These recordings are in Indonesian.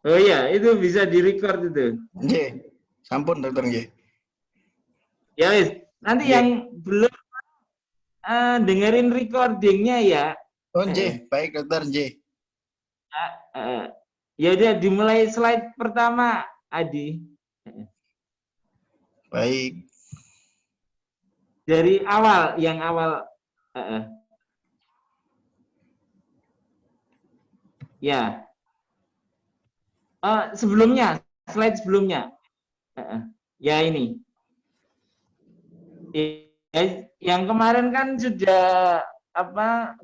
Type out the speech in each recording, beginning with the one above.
Oh iya, itu bisa di-record itu. Nggih. Sampun dokter nggih. Ya wis, nanti Nggih. yang belum dengerin recordingnya ya. Oh nggih, baik dokter nggih. Eh, ya udah dimulai slide pertama, Adi. Baik. Dari awal, yang awal. Ya. Sebelumnya, slide sebelumnya. Ya ini. Ya, yang kemarin kan sudah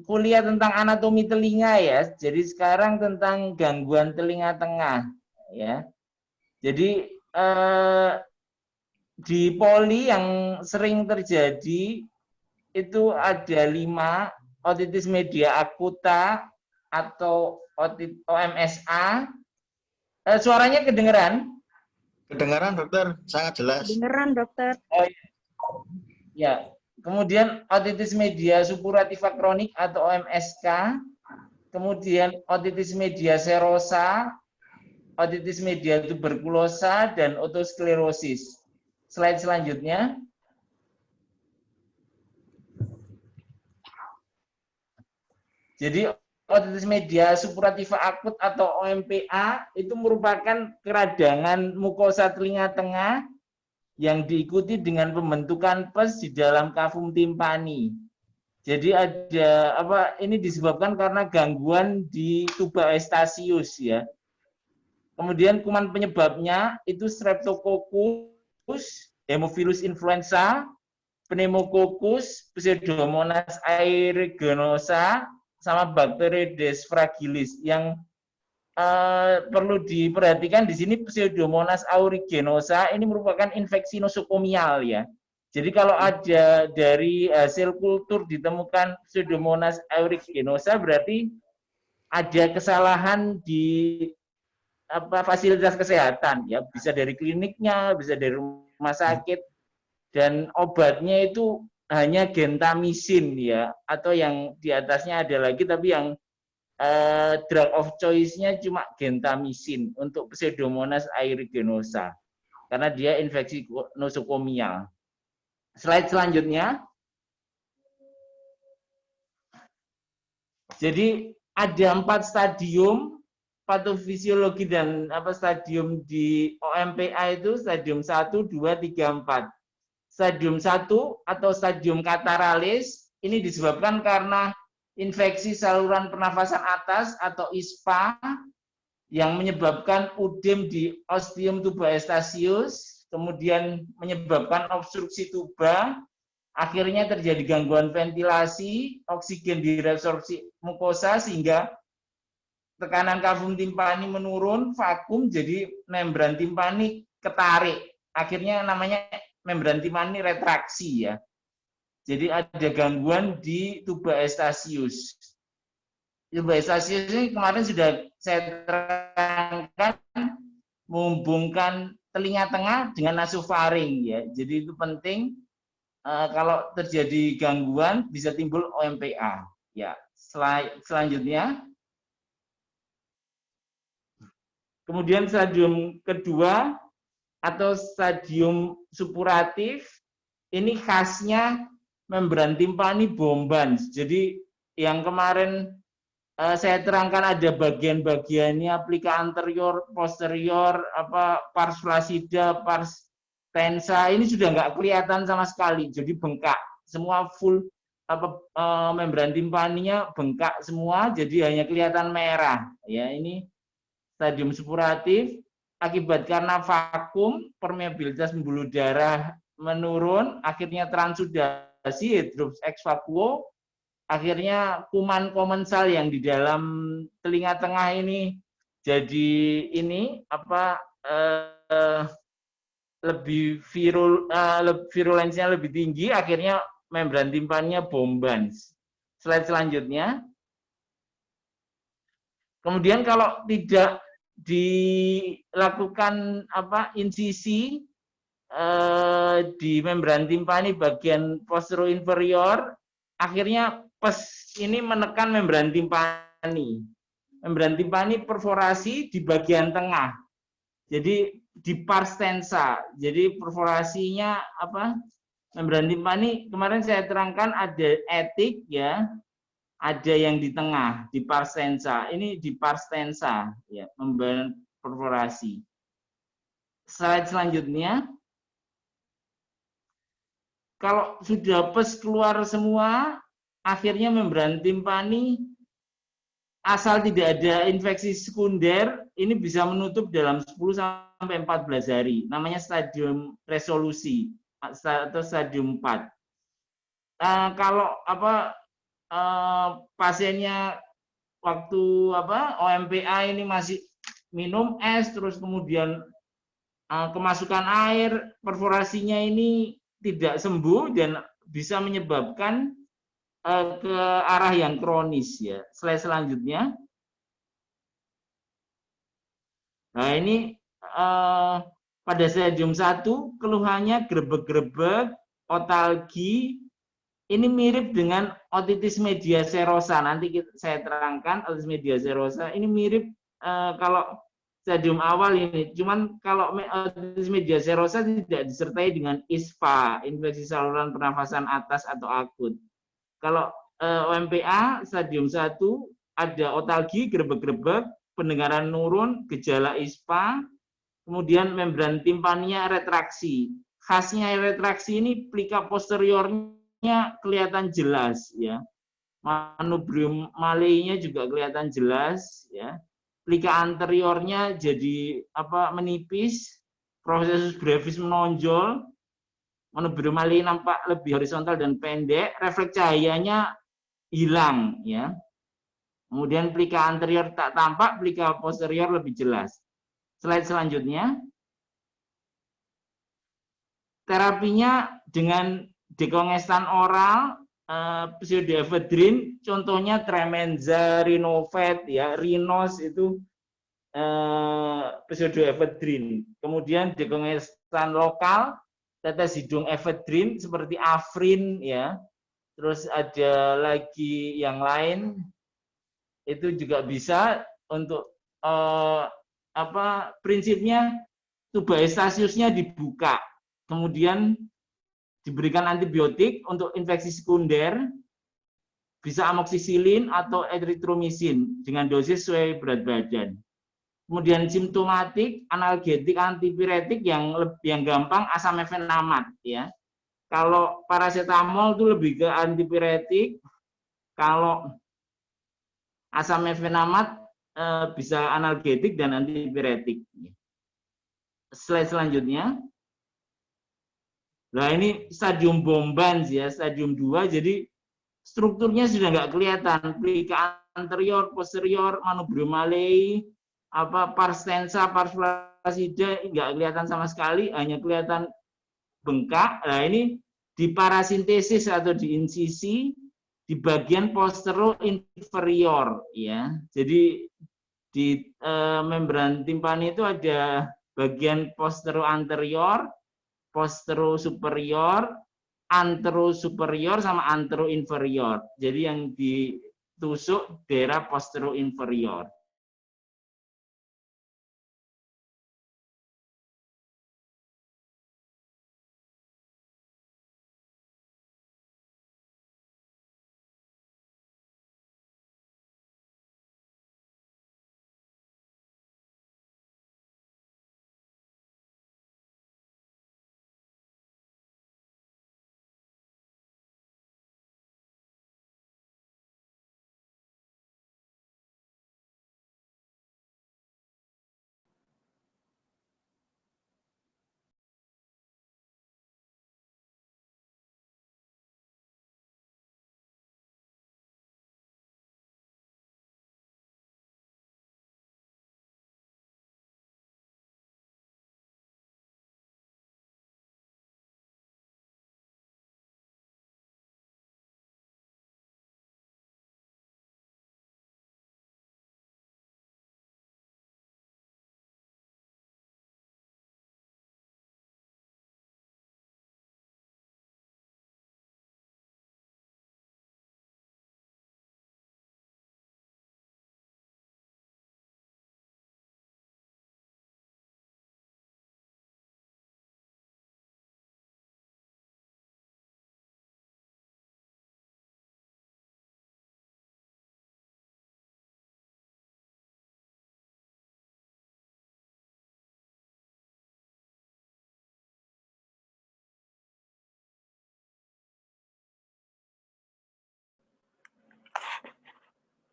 kuliah tentang anatomi telinga ya. Jadi sekarang tentang gangguan telinga tengah ya. Jadi di poli yang sering terjadi itu ada 5, otitis media akuta atau OMSA. Suaranya kedengeran? Kedengaran dokter, sangat jelas. Kedengeran dokter. Oh ya. Kemudian otitis media suppurativa kronik atau OMSK. Kemudian otitis media serosa, otitis media tuberkulosa, dan otosklerosis. Slide selanjutnya. Jadi otitis media suppurativa akut atau OMPA itu merupakan keradangan mukosa telinga tengah yang diikuti dengan pembentukan pus di dalam kavum timpani. Jadi ada ini disebabkan karena gangguan di tuba eustachius ya. Kemudian kuman penyebabnya itu Streptococcus, Haemophilus influenza, Pneumococcus, Pseudomonas aeruginosa, sama bakteri Des fragilis. Yang perlu diperhatikan di sini Pseudomonas aeruginosa ini merupakan infeksi nosokomial ya. Jadi kalau ada dari hasil kultur ditemukan Pseudomonas aeruginosa berarti ada kesalahan di fasilitas kesehatan ya, bisa dari kliniknya, bisa dari rumah sakit, dan obatnya itu hanya gentamisin ya, atau yang di atasnya ada lagi tapi yang drug of choice-nya cuma gentamisin untuk Pseudomonas aeruginosa karena dia infeksi nosokomial. Slide selanjutnya. Jadi ada 4 stadium patofisiologi dan stadium di OMPA itu stadium 1, 2, 3, 4. Stadium 1 atau stadium kataralis ini disebabkan karena infeksi saluran pernafasan atas atau ISPA yang menyebabkan udem di ostium tuba eustachius, kemudian menyebabkan obstruksi tuba, akhirnya terjadi gangguan ventilasi, oksigen diresorpsi mukosa sehingga tekanan kavum timpani menurun, vakum, jadi membran timpani ketarik. Akhirnya namanya membran timpani retraksi ya. Jadi ada gangguan di tuba eustachius. Tuba eustachius ini kemarin sudah saya terangkan menghubungkan telinga tengah dengan nasofaring ya. Jadi itu penting kalau terjadi gangguan bisa timbul OMPA. Ya, selanjutnya. Kemudian stadium kedua atau stadium suppuratif ini khasnya membran timpani bombans. Jadi yang kemarin saya terangkan ada bagian-bagiannya, plika anterior, posterior, pars flaccida, pars tensa, ini sudah nggak kelihatan sama sekali, jadi bengkak, semua full membran timpaninya bengkak semua, jadi hanya kelihatan merah. Ya ini stadium suppuratif akibat karena vakum, permeabilitas pembuluh darah menurun, akhirnya transudasi, hidrops ex vacuo, akhirnya kuman komensal yang di dalam telinga tengah ini jadi ini lebih virulensinya lebih tinggi, akhirnya membran timpannya bombans. Slide selanjutnya. Kemudian kalau tidak dilakukan insisi di membran timpani bagian posterior inferior, akhirnya pes ini menekan membran timpani. membran timpani perforasi di bagian tengah. Jadi di pars tensa. Jadi perforasinya apa? Membran timpani kemarin saya terangkan ada etik ya, ada yang di tengah di pars tensa. Ini di pars tensa ya, membran perforasi. Slide selanjutnya. Kalau sudah pes keluar semua, akhirnya membran timpani asal tidak ada infeksi sekunder, ini bisa menutup dalam 10 sampai 14 hari. Namanya stadium resolusi atau stadium 4. Kalau pasiennya waktu OMPA ini masih minum es terus kemudian kemasukan air, perforasinya ini tidak sembuh dan bisa menyebabkan ke arah yang kronis ya. Slide selanjutnya. Nah, ini pada stadium 1 keluhannya grebek-grebek, otalgi. Ini mirip dengan otitis media serosa. Nanti saya terangkan otitis media serosa. Ini mirip kalau stadium awal ini. Cuman kalau otitis media serosa tidak disertai dengan ISPA, infeksi saluran pernafasan atas atau akut. Kalau OMPA stadium 1 ada otalgi, grebek-grebek, pendengaran nurun, gejala ISPA, kemudian membran timpaninya retraksi. Khasnya retraksi ini plika posteriornya kelihatan jelas ya. Manubrium malainya juga kelihatan jelas ya. Plika anteriornya jadi menipis, proses brevis menonjol, manubrium malai nampak lebih horizontal dan pendek, refleks cahayanya hilang ya. Kemudian plika anterior tak tampak, plika posterior lebih jelas. Slide selanjutnya. Terapinya dengan dekongestan oral, pseudoephedrine, contohnya Tremenza, Rinovet, ya, Rinos itu pseudoephedrine. Kemudian dekongestan lokal, tetes hidung ephedrine seperti Afrin, ya. Terus ada lagi yang lain, itu juga bisa untuk prinsipnya tuba Eustachiusnya dibuka, kemudian diberikan antibiotik untuk infeksi sekunder, bisa amoksisilin atau eritromisin dengan dosis sesuai berat badan. Kemudian simptomatik, analgetik, antipiretik yang gampang asam mefenamat ya. Kalau paracetamol itu lebih ke antipiretik, kalau asam mefenamat bisa analgetik dan antipiretik. Slide selanjutnya. Nah, ini stadium bombans ya, stadium 2, jadi strukturnya sudah nggak kelihatan, plika anterior, posterior, manubrium malai, pars tensa, pars flaccida nggak kelihatan sama sekali, hanya kelihatan bengkak. Nah, ini di parasintesis atau di insisi di bagian postero inferior ya. Jadi di membran timpani itu ada bagian postero anterior, postero superior, antero superior sama antero inferior. Jadi yang ditusuk daerah postero inferior.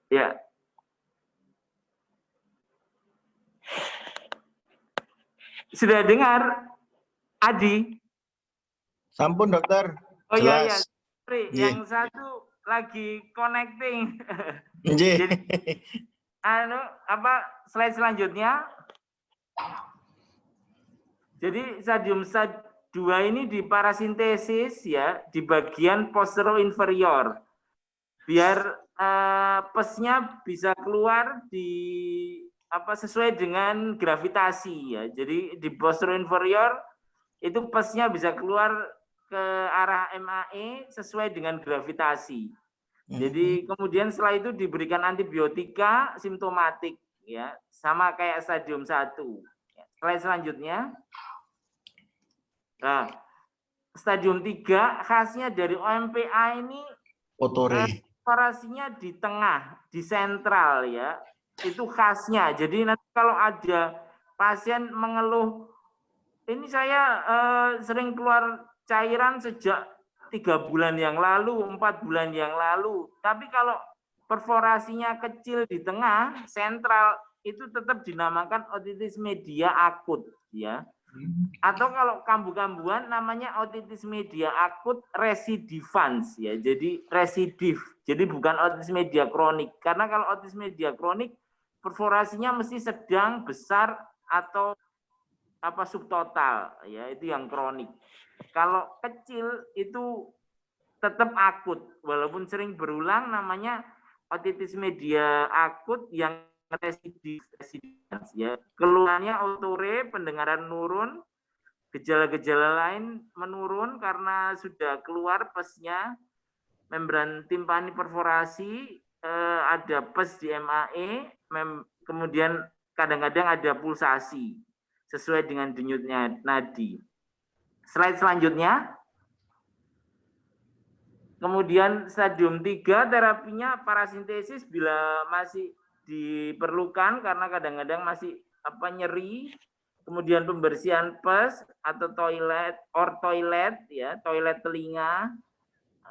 Ya. Sudah dengar, Adi? Sampun dokter. Oh iya, iya. Jelas. Sorry, Nggih. yang satu lagi connecting. Nggih. Jadi, slide selanjutnya. Jadi stadium 2 ini di parasintesis ya, di bagian posterior-inferior. Biar pesnya bisa keluar sesuai dengan gravitasi ya. Jadi di posterior-inferior itu pesnya bisa keluar ke arah MAE sesuai dengan gravitasi. Jadi kemudian setelah itu diberikan antibiotika simptomatik ya, sama kayak stadium 1. Slide selanjutnya. Nah, stadium 3 khasnya dari OMPA ini Otore. parasinya di tengah, di sentral ya. Itu khasnya. Jadi nanti kalau ada pasien mengeluh, ini saya sering keluar cairan sejak 3 bulan yang lalu, 4 bulan yang lalu. Tapi kalau perforasinya kecil di tengah, sentral, itu tetap dinamakan otitis media akut ya. Atau kalau kambuh-kambuhan namanya otitis media akut residivans ya. Jadi residif. Jadi bukan otitis media kronik. Karena kalau otitis media kronik perforasinya mesti sedang, besar atau subtotal ya, itu yang kronik. Kalau kecil itu tetap akut walaupun sering berulang, namanya otitis media akut yang residif ya. Keluhannya otore, pendengaran menurun, gejala-gejala lain menurun karena sudah keluar pesnya, membran timpani perforasi, ada pes di MAE, kemudian kadang-kadang ada pulsasi sesuai dengan denyutnya nadi. Slide selanjutnya. Kemudian stadium 3 terapinya parasintesis bila masih diperlukan karena kadang-kadang masih nyeri. Kemudian pembersihan pes atau toilet ya, toilet telinga.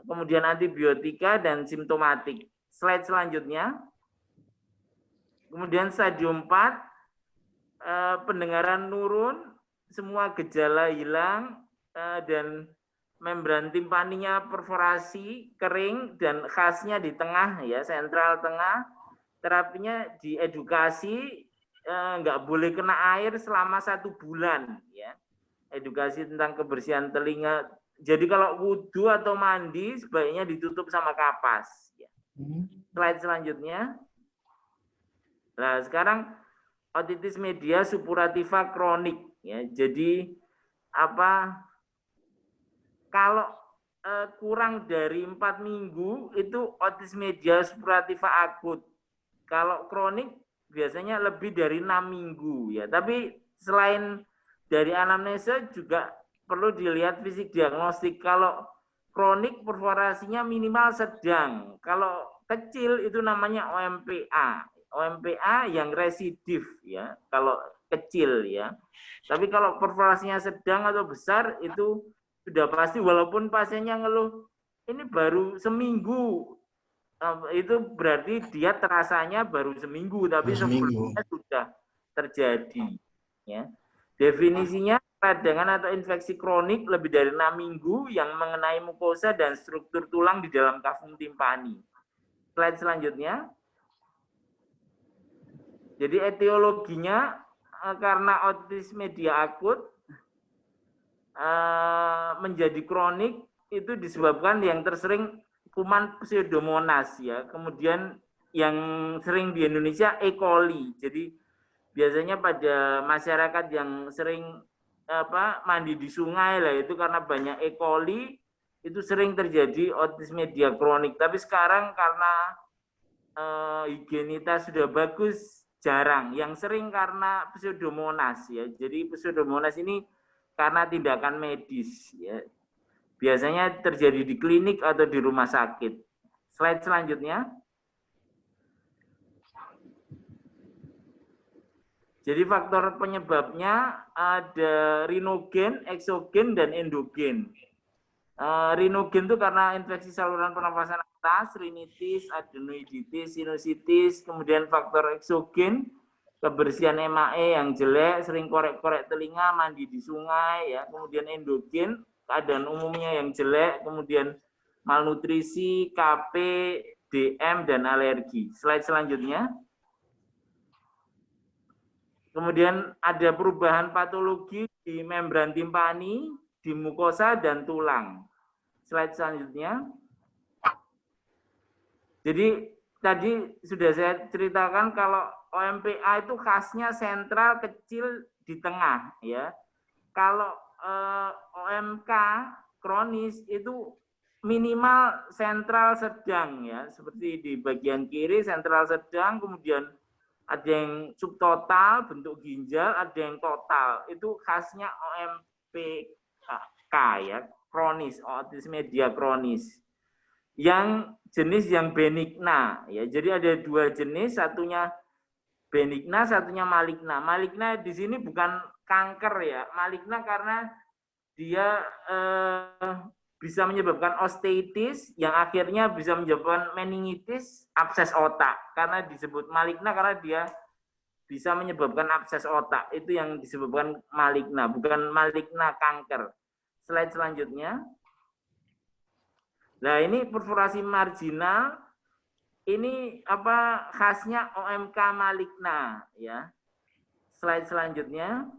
Kemudian antibiotika dan simptomatik. Slide selanjutnya. Kemudian stadium 4 pendengaran nurun, semua gejala hilang dan membran timpaninya perforasi, kering dan khasnya di tengah ya, sentral tengah. Terapinya diedukasi, nggak boleh kena air selama 1 bulan ya. Edukasi tentang kebersihan telinga. Jadi kalau wudhu atau mandi sebaiknya ditutup sama kapas ya. Slide selanjutnya. Nah, sekarang otitis media suppurativa kronik ya. Jadi kalau kurang dari 4 minggu itu otitis media suppurativa akut. Kalau kronik biasanya lebih dari 6 minggu ya. Tapi selain dari anamnesa juga perlu dilihat fisik diagnostik. Kalau kronik perforasinya minimal sedang. Kalau kecil itu namanya OMPA. OMPA yang residif ya. Kalau kecil ya. Tapi kalau perforasinya sedang atau besar itu sudah pasti, walaupun pasiennya ngeluh ini baru seminggu, itu berarti dia terasanya baru seminggu, tapi sebelumnya sudah terjadi. Ya. Definisinya peradangan atau infeksi kronik lebih dari 6 minggu yang mengenai mukosa dan struktur tulang di dalam kafum timpani. Slide selanjutnya. Jadi etiologinya karena otitis media akut menjadi kronik itu disebabkan yang tersering kuman Pseudomonas ya. Kemudian yang sering di Indonesia E. coli. Jadi biasanya pada masyarakat yang sering mandi di sungai lah, itu karena banyak E. coli itu sering terjadi otitis media kronik. Tapi sekarang karena higienitas sudah bagus, jarang. Yang sering karena Pseudomonas ya. Jadi Pseudomonas ini karena tindakan medis ya. Biasanya terjadi di klinik atau di rumah sakit. Slide selanjutnya. Jadi faktor penyebabnya ada rinogen, eksogen, dan endogen. Rinogen itu karena infeksi saluran pernafasan atas, rinitis, adenoiditis, sinusitis, kemudian faktor eksogen, kebersihan MAE yang jelek, sering korek-korek telinga, mandi di sungai, ya, kemudian endogen, keadaan umumnya yang jelek, kemudian malnutrisi, KP, DM, dan alergi. Slide selanjutnya. Kemudian ada perubahan patologi di membran timpani, di mukosa, dan tulang. Slide selanjutnya. Jadi tadi sudah saya ceritakan kalau OMPA itu khasnya sentral, kecil, di tengah, ya. Kalau OMK kronis itu minimal sentral sedang, ya, seperti di bagian kiri sentral sedang, kemudian ada yang subtotal bentuk ginjal, ada yang total. Itu khasnya OMPK, ya, kronis, otitis media kronis. Yang jenis yang benigna, ya. Jadi ada dua jenis, satunya benigna, satunya maligna. Maligna di sini bukan kanker, ya. Maligna karena dia bisa menyebabkan osteitis yang akhirnya bisa menyebabkan meningitis, abses otak. Karena disebut maligna karena dia bisa menyebabkan abses otak. Itu yang disebabkan maligna, bukan maligna kanker. Slide selanjutnya. Nah, ini perforasi marginal, ini apa khasnya OMK maligna, ya. Slide selanjutnya.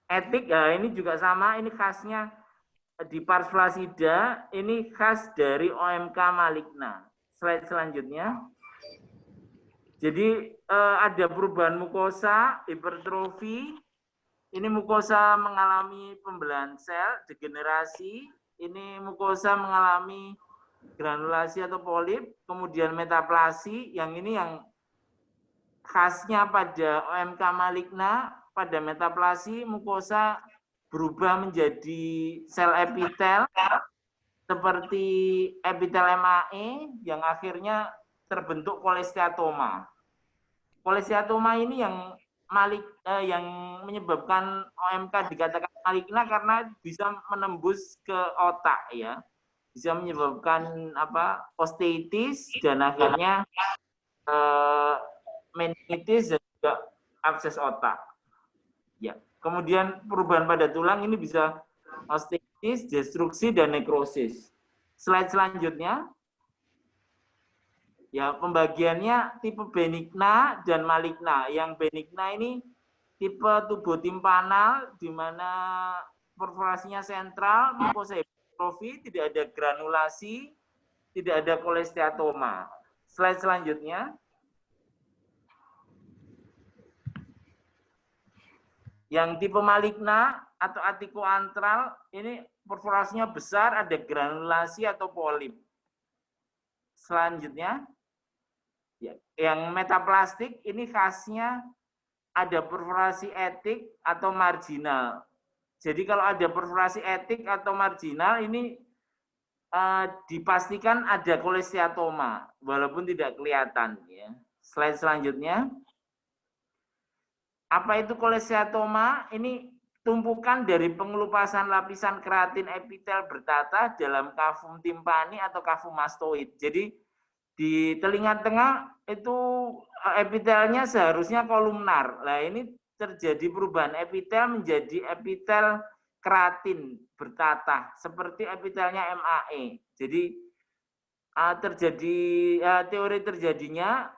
Etik, ya, ini juga sama, ini khasnya di pars flaccida, ini khas dari OMK maligna. Slide selanjutnya. Jadi ada perubahan mukosa, hipertrofi. Ini mukosa mengalami pembelahan sel, degenerasi. Ini mukosa mengalami granulasi atau polip, kemudian metaplasi. Yang ini yang khasnya pada OMK maligna, pada metaplasi mukosa berubah menjadi sel epitel seperti epitel MAE yang akhirnya terbentuk kolesteatoma. Kolesteatoma ini yang yang menyebabkan OMK dikatakan maligna karena bisa menembus ke otak, ya. Bisa menyebabkan apa? Osteitis dan akhirnya meningitis dan juga abses otak. Ya. Kemudian perubahan pada tulang ini bisa osteitis, destruksi, dan nekrosis. Slide selanjutnya. Ya, pembagiannya tipe benigna dan maligna. Yang benigna ini tipe tubotimpanal di mana perforasinya sentral, mukosa hipertrofi, tidak ada granulasi, tidak ada kolesteatoma. Slide selanjutnya. Yang tipe maligna atau atikoantral ini perforasinya besar, ada granulasi atau polip. Selanjutnya. Ya, yang metaplastik ini khasnya ada perforasi etik atau marginal. Jadi kalau ada perforasi etik atau marginal ini dipastikan ada kolesteatoma walaupun tidak kelihatan, ya. Slide selanjutnya. Apa itu kolesteatoma? Ini tumpukan dari pengelupasan lapisan keratin epitel bertata dalam kavum timpani atau kavum mastoid. Jadi di telinga tengah itu epitelnya seharusnya kolumnar. Nah, ini terjadi perubahan epitel menjadi epitel keratin bertata seperti epitelnya MAE. Jadi terjadi teori terjadinya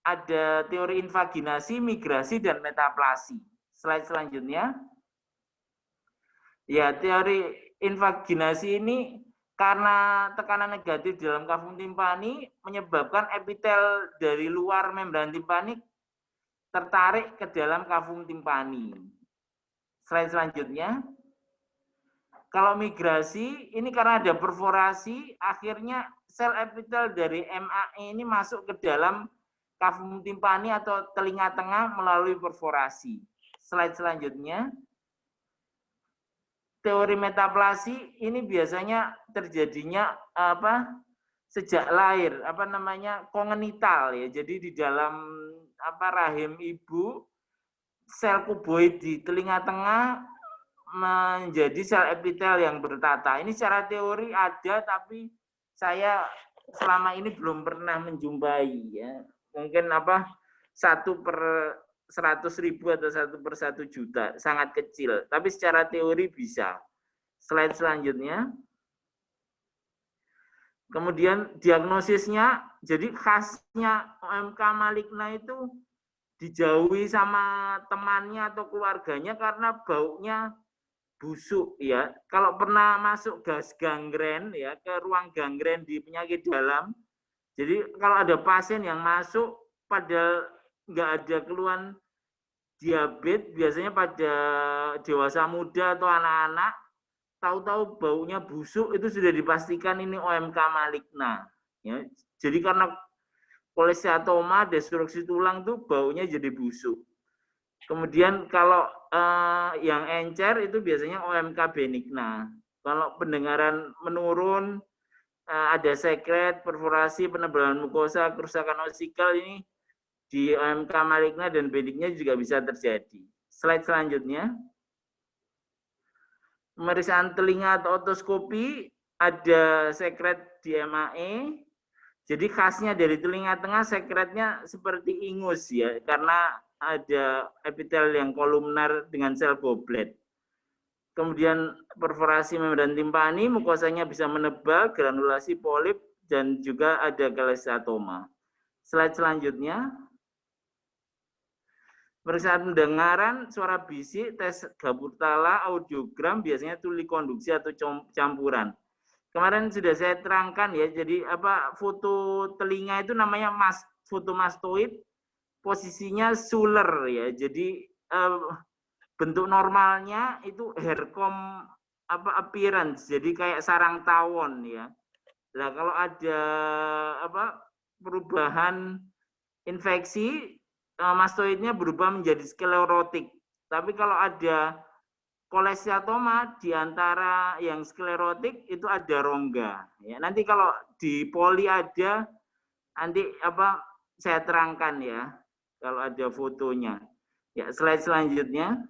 ada teori invaginasi, migrasi, dan metaplasi. Slide selanjutnya. Ya, teori invaginasi ini karena tekanan negatif dalam kavum timpani menyebabkan epitel dari luar membran timpani tertarik ke dalam kavum timpani. Slide selanjutnya. Kalau migrasi, ini karena ada perforasi, akhirnya sel epitel dari MAE ini masuk ke dalam kavum timpani atau telinga tengah melalui perforasi. Slide selanjutnya. Teori metaplasi ini biasanya terjadinya sejak lahir, kongenital, ya. Jadi di dalam rahim ibu sel kuboid di telinga tengah menjadi sel epitel yang bertata. Ini secara teori ada tapi saya selama ini belum pernah menjumpai ya. Mungkin 1/100.000 atau 1/1 juta, sangat kecil. Tapi secara teori bisa. Slide selanjutnya. Kemudian diagnosisnya, jadi khasnya OMK maligna itu dijauhi sama temannya atau keluarganya karena baunya busuk ya. Kalau pernah masuk gas gangren ya ke ruang gangren di penyakit dalam, jadi kalau ada pasien yang masuk padahal nggak ada keluhan diabetes, biasanya pada dewasa muda atau anak-anak, tahu-tahu baunya busuk, itu sudah dipastikan ini OMK maligna. Ya. Jadi karena kolesteatoma, destruksi tulang tuh baunya jadi busuk. Kemudian kalau yang encer itu biasanya OMK benigna. Kalau pendengaran menurun, ada sekret, perforasi, penebalan mukosa, kerusakan osikal, ini di OMK maligna dan benigna juga bisa terjadi. Slide selanjutnya. Pemeriksaan telinga atau otoskopi, ada sekret di MAE. Jadi khasnya dari telinga tengah sekretnya seperti ingus ya, karena ada epitel yang kolumnar dengan sel goblet. Kemudian perforasi membran timpani, mukosanya bisa menebal, granulasi polip, dan juga ada kolesteatoma. Slide selanjutnya. Pemeriksaan pendengaran, suara bisik, tes gabutala, audiogram, biasanya tuli konduksi atau campuran. Kemarin sudah saya terangkan ya, jadi foto telinga itu namanya foto mastoid, posisinya Suller ya. Jadi bentuk normalnya itu haircomb appearance, jadi kayak sarang tawon ya. Nah, kalau ada perubahan infeksi, mastoidnya berubah menjadi sklerotik. Tapi kalau ada kolesteatoma di antara yang sklerotik itu ada rongga. Ya, nanti kalau di poli ada, nanti saya terangkan ya kalau ada fotonya. Ya, slide selanjutnya.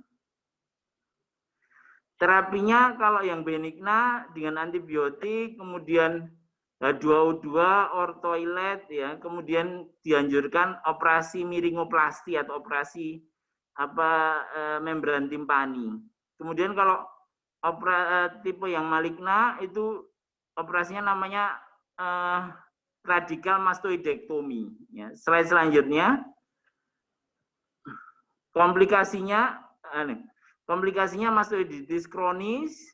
Terapinya kalau yang benigna dengan antibiotik, kemudian H2O2, ortoilet ya, kemudian dianjurkan operasi miringoplasti atau operasi membran timpani. Kemudian kalau tipe yang maligna itu operasinya namanya radikal mastoidektomi ya. Slide selanjutnya. Komplikasinya mastoiditis kronis,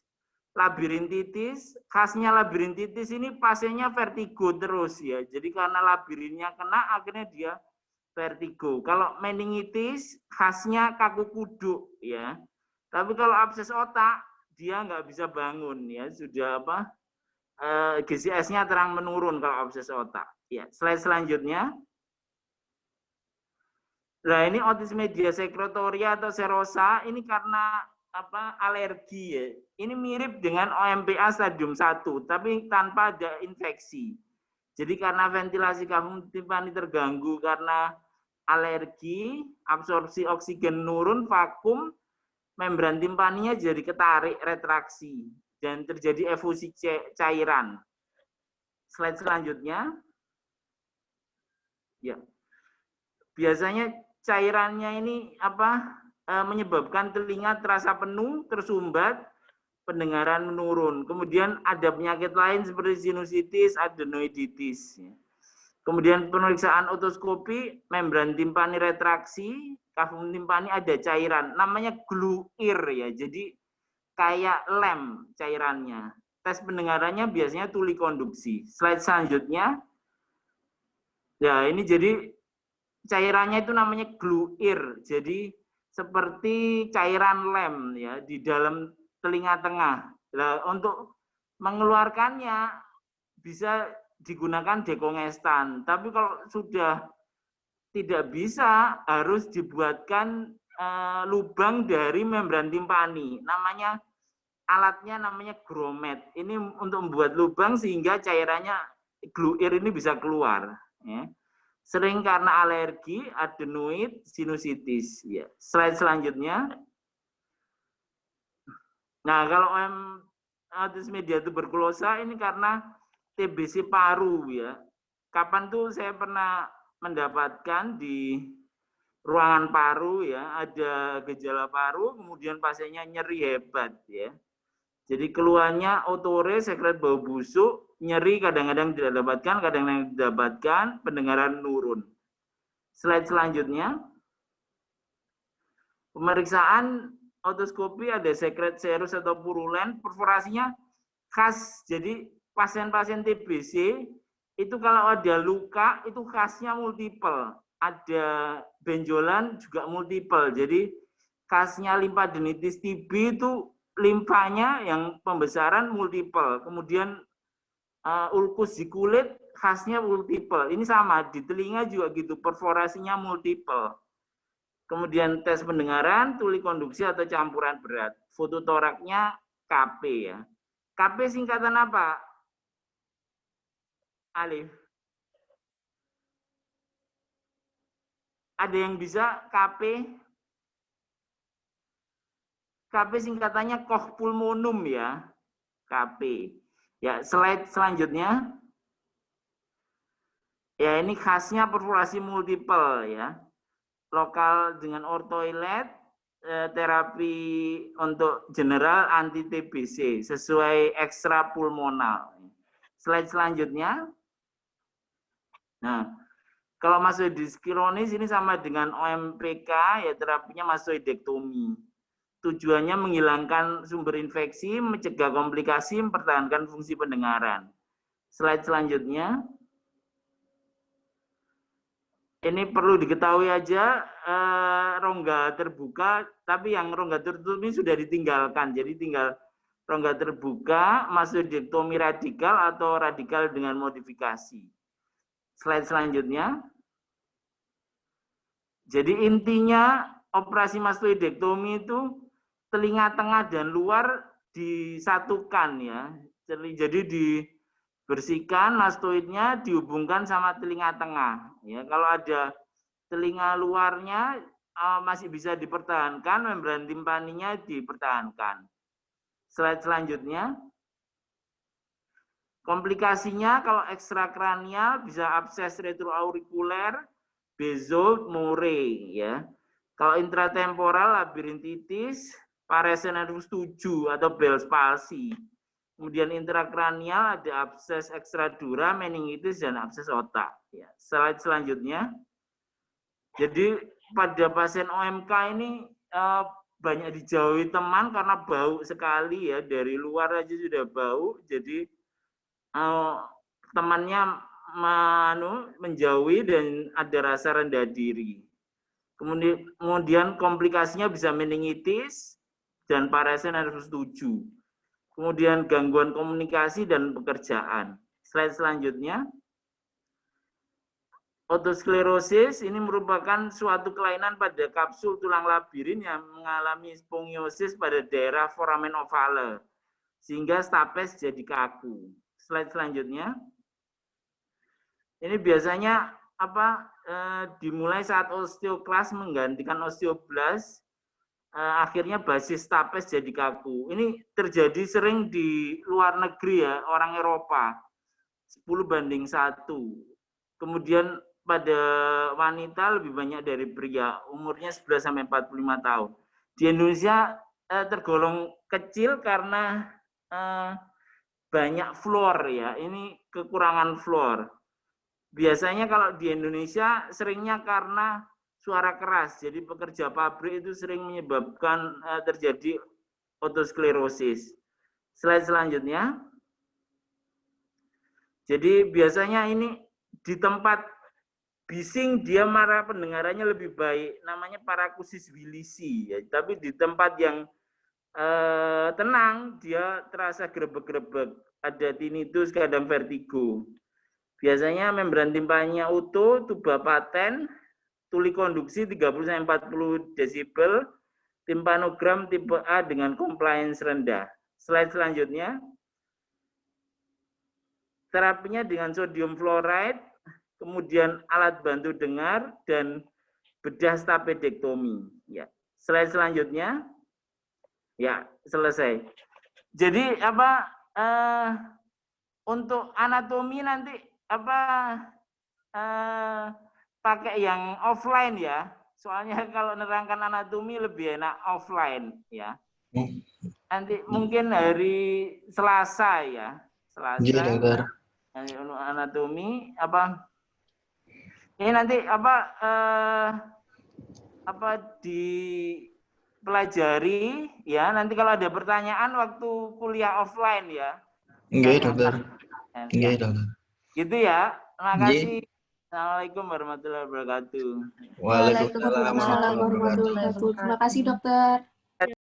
labirintitis. Khasnya labirintitis ini pasiennya vertigo terus ya. Jadi karena labirinnya kena, akhirnya dia vertigo. Kalau meningitis, khasnya kaku kuduk ya. Tapi kalau abses otak, dia nggak bisa bangun ya. Sudah GCS-nya terang menurun kalau abses otak. Ya, slide selanjutnya. Nah, ini otis media sekretoria atau serosa ini karena alergi ya. Ini mirip dengan OMPA stadium 1 tapi tanpa ada infeksi. Jadi karena ventilasi kafum timpani terganggu karena alergi, absorpsi oksigen menurun, vakum, membran timpaninya jadi ketarik, retraksi dan terjadi efusi cairan. Slide selanjutnya. Ya. Biasanya cairannya ini menyebabkan telinga terasa penuh, tersumbat, pendengaran menurun. Kemudian ada penyakit lain seperti sinusitis, adenoiditis. Kemudian pemeriksaan otoskopi, membran timpani retraksi, kafum timpani ada cairan, namanya gluir ya. Jadi kayak lem cairannya. Tes pendengarannya biasanya tuli konduksi. Slide selanjutnya. Ya, ini jadi cairannya itu namanya gluir, jadi seperti cairan lem ya di dalam telinga tengah. Nah, untuk mengeluarkannya bisa digunakan dekongestan, tapi kalau sudah tidak bisa harus dibuatkan lubang dari membran timpani. Alatnya namanya gromet. Ini untuk membuat lubang sehingga cairannya gluir ini bisa keluar. Ya. Sering karena alergi, adenoid, sinusitis. Ya. Slide selanjutnya. Nah, kalau otis media tuberkulosa ini karena TBC paru ya. Kapan tuh saya pernah mendapatkan di ruangan paru ya, ada gejala paru, kemudian pasiennya nyeri hebat ya. Jadi keluarnya otore, sekret bau busuk, nyeri kadang-kadang tidak dapatkan, kadang-kadang didapatkan, pendengaran nurun. Slide selanjutnya. Pemeriksaan otoskopi ada sekret serus atau purulen, perforasinya khas. Jadi pasien-pasien TBC itu kalau ada luka itu khasnya multiple. Ada benjolan juga multiple. Jadi khasnya limfadenitis TB itu limfanya yang pembesaran multiple. Kemudian ulkus di kulit khasnya multiple. Ini sama di telinga juga gitu, perforasinya multiple. Kemudian tes pendengaran, tuli konduksi atau campuran berat. Foto toraknya KP ya. KP singkatan apa? Alif. Ada yang bisa KP? KP singkatannya koch pulmonum ya. KP. Ya, slide selanjutnya. Ya, ini khasnya perforasi multiple ya. Lokal dengan ortoilet, terapi untuk general anti TBC sesuai ekstra pulmonal. Slide selanjutnya. Nah, kalau mastoiditis kronis ini sama dengan OMPK ya, terapinya mastoidektomi. Tujuannya menghilangkan sumber infeksi, mencegah komplikasi, mempertahankan fungsi pendengaran. Slide selanjutnya. Ini perlu diketahui aja, rongga terbuka, tapi yang rongga tertutup ini sudah ditinggalkan. Jadi tinggal rongga terbuka, mastoidektomi radikal atau radikal dengan modifikasi. Slide selanjutnya. Jadi intinya operasi mastoidektomi itu telinga tengah dan luar disatukan ya. Jadi dibersihkan mastoidnya, dihubungkan sama telinga tengah. Ya, kalau ada telinga luarnya masih bisa dipertahankan, membran timpaninya dipertahankan. Slide selanjutnya. Komplikasinya kalau ekstrakranial bisa abses retroaurikuler, bezo, more ya. Kalau intratemporal labirintitis, paresen nervus 7 atau Bell's palsy. Kemudian intrakranial ada abses ekstradura, meningitis, dan abses otak. Ya. Slide selanjutnya. Jadi pada pasien OMK ini banyak dijauhi teman karena bau sekali ya. Dari luar aja sudah bau. Jadi temannya menjauhi dan ada rasa rendah diri. Kemudian komplikasinya bisa meningitis dan paresen nervus 7. Kemudian gangguan komunikasi dan pekerjaan. Slide selanjutnya. Otosklerosis ini merupakan suatu kelainan pada kapsul tulang labirin yang mengalami spongiosis pada daerah foramen ovale sehingga stapes jadi kaku. Slide selanjutnya. Ini biasanya dimulai saat osteoklas menggantikan osteoblas, akhirnya basis stapes jadi kaku. Ini terjadi sering di luar negeri ya, orang Eropa. 10:1. Kemudian pada wanita lebih banyak dari pria, umurnya 11-45 tahun. Di Indonesia tergolong kecil karena banyak fluor ya, ini kekurangan fluor. Biasanya kalau di Indonesia seringnya karena suara keras, jadi pekerja pabrik itu sering menyebabkan terjadi otosklerosis. Slide selanjutnya. Jadi biasanya ini di tempat bising dia marah pendengarannya lebih baik, namanya parakusis wilisi ya. Tapi di tempat yang tenang dia terasa grebek-grebek, ada tinnitus, kadang vertigo. Biasanya membran timpaninya utuh, tuba paten, tuli konduksi 30-40 desibel, timpanogram tipe A dengan compliance rendah. Slide selanjutnya. Terapinya dengan sodium fluoride, kemudian alat bantu dengar, dan bedah stapedektomi. Ya. Slide selanjutnya. Ya, selesai. Jadi untuk anatomi nanti apa pakai yang offline ya. Soalnya kalau nerangkan anatomi lebih enak offline ya. Nanti mungkin hari Selasa ya. Nggih, Selasa dokter. untuk anatomi apa ini nanti apa dipelajari ya. Nanti kalau ada pertanyaan waktu kuliah offline ya. Nggih, dokter. Nggih, Ya. dokter. Gitu ya. Terima Nggih. kasih. Assalamualaikum warahmatullahi wabarakatuh. Waalaikumsalam Waalaikumsalam warahmatullahi wabarakatuh. Terima kasih, dokter.